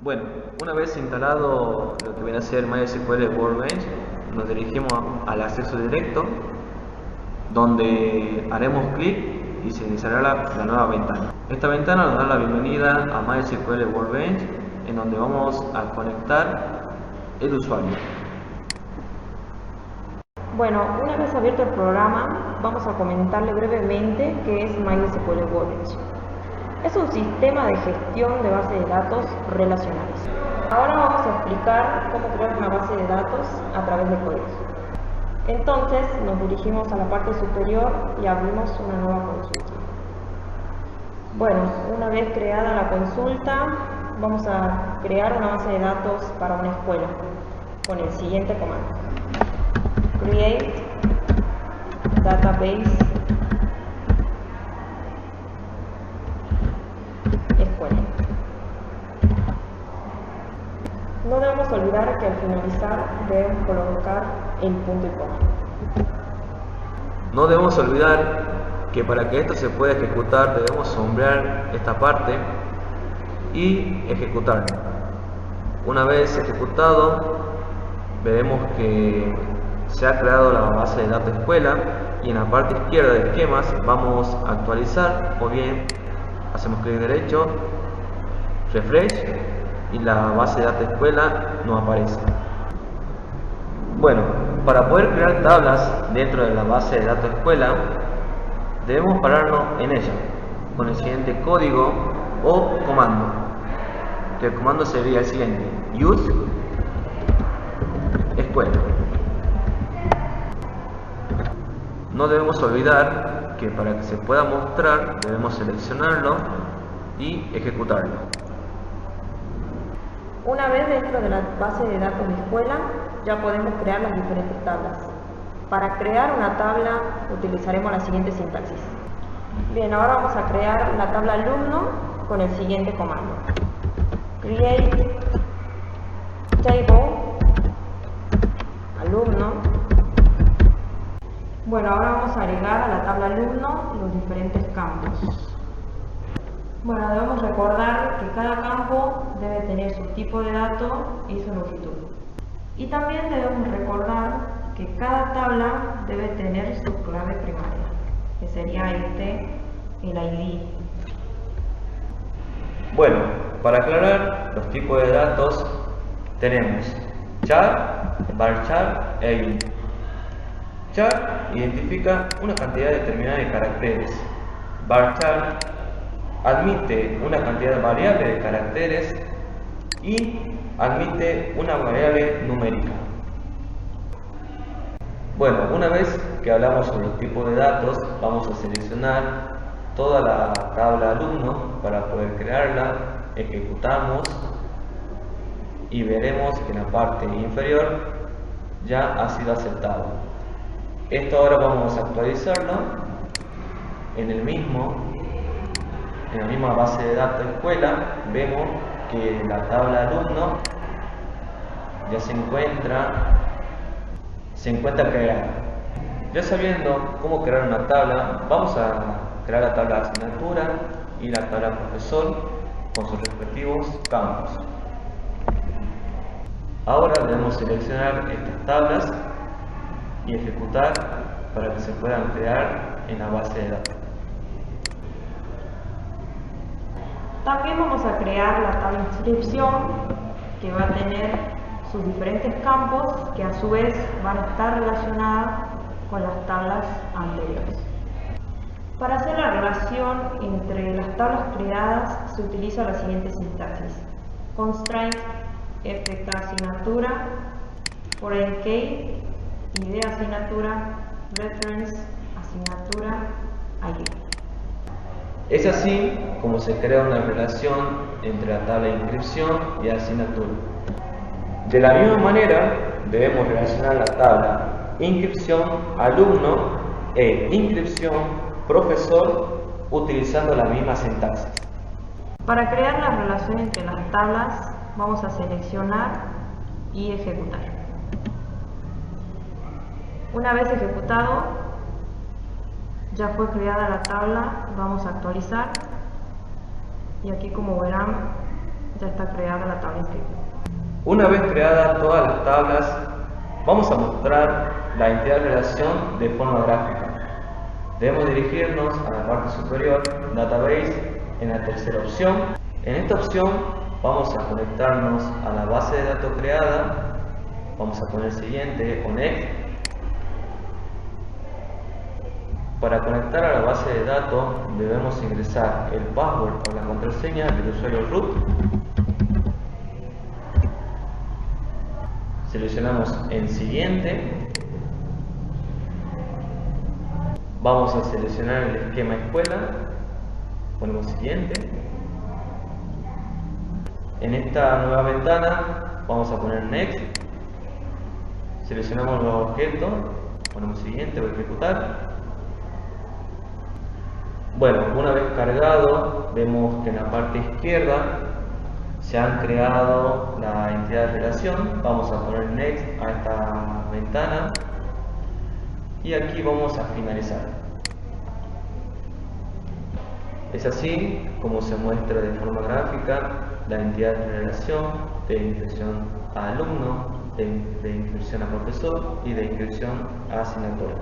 Bueno, una vez instalado lo que viene a ser MySQL Workbench, nos dirigimos al acceso directo, donde haremos clic y se iniciará la nueva ventana. Esta ventana nos da la bienvenida a MySQL Workbench, en donde vamos a conectar el usuario. Bueno, una vez abierto el programa, vamos a comentarle brevemente qué es MySQL Workbench. Es un sistema de gestión de base de datos relacionales. Ahora vamos a explicar cómo crear una base de datos a través de códigos. Entonces nos dirigimos a la parte superior y abrimos una nueva consulta. Bueno, una vez creada la consulta, vamos a crear una base de datos para una escuela con el siguiente comando: create database escuela. No debemos olvidar que al finalizar debemos colocar el punto y coma. No debemos olvidar que para que esto se pueda ejecutar debemos sombrear esta parte y ejecutarlo. Una vez ejecutado, veremos que se ha creado la base de datos escuela y en la parte izquierda de esquemas vamos a actualizar, o bien hacemos clic derecho, refresh, y la base de datos escuela nos aparece. Bueno, para poder crear tablas dentro de la base de datos escuela, debemos pararnos en ella con el siguiente código o comando. El comando sería el siguiente: use escuela. No debemos olvidar que para que se pueda mostrar debemos seleccionarlo y ejecutarlo. Una vez dentro de la base de datos de escuela, ya podemos crear las diferentes tablas. Para crear una tabla utilizaremos la siguiente sintaxis. Bien, ahora vamos a crear la tabla alumno con el siguiente comando: create table alumno. Bueno, ahora vamos a agregar a la tabla alumno los diferentes campos. Bueno, debemos recordar que cada campo debe tener su tipo de dato y su longitud. Y también debemos recordar que cada tabla debe tener su clave primaria, que sería el ID. Bueno, para aclarar los tipos de datos tenemos char, varchar e int. Char identifica una cantidad determinada de caracteres. Varchar admite una cantidad variable de caracteres y admite una variable numérica. Bueno, una vez que hablamos sobre los tipos de datos, vamos a seleccionar toda la tabla alumno para poder crearla, ejecutamos y veremos que en la parte inferior ya ha sido aceptado. Esto ahora vamos a actualizarlo en la misma base de datos escuela. Vemos que la tabla alumno ya se encuentra creada. Ya sabiendo cómo crear una tabla, vamos a crear la tabla asignatura y la tabla profesor con sus respectivos campos. Ahora debemos seleccionar estas tablas y ejecutar para que se puedan crear en la base de datos. También vamos a crear la tabla inscripción, que va a tener sus diferentes campos que a su vez van a estar relacionadas con las tablas anteriores. Para hacer la relación entre las tablas creadas se utiliza la siguiente sintaxis: constraint fk asignatura, foreign key, id asignatura, reference asignatura, id. Es así como se crea una relación entre la tabla de inscripción y asignatura. De la misma manera, debemos relacionar la tabla inscripción alumno e inscripción profesor utilizando la misma sintaxis. Para crear la relación entre las tablas, vamos a seleccionar y ejecutar. Una vez ejecutado, ya fue creada la tabla. Vamos a actualizar y aquí, como verán, ya está creada la tabla inscrita. Una vez creadas todas las tablas, vamos a mostrar la entidad de relación de forma gráfica. Debemos dirigirnos a la parte superior, Database, en la tercera opción. En esta opción vamos a conectarnos a la base de datos creada. Vamos a poner siguiente o next. Para conectar a la base de datos debemos ingresar el password o la contraseña del usuario root. Seleccionamos en siguiente. Vamos a seleccionar el esquema escuela. Ponemos siguiente. En esta nueva ventana vamos a poner next. Seleccionamos los objetos. Ponemos siguiente o ejecutar. Bueno, una vez cargado, vemos que en la parte izquierda se han creado la entidad de relación. Vamos a poner next a esta ventana y aquí vamos a finalizar. Es así como se muestra de forma gráfica la entidad de relación de inscripción a alumno, de inscripción a profesor y de inscripción a asignatura.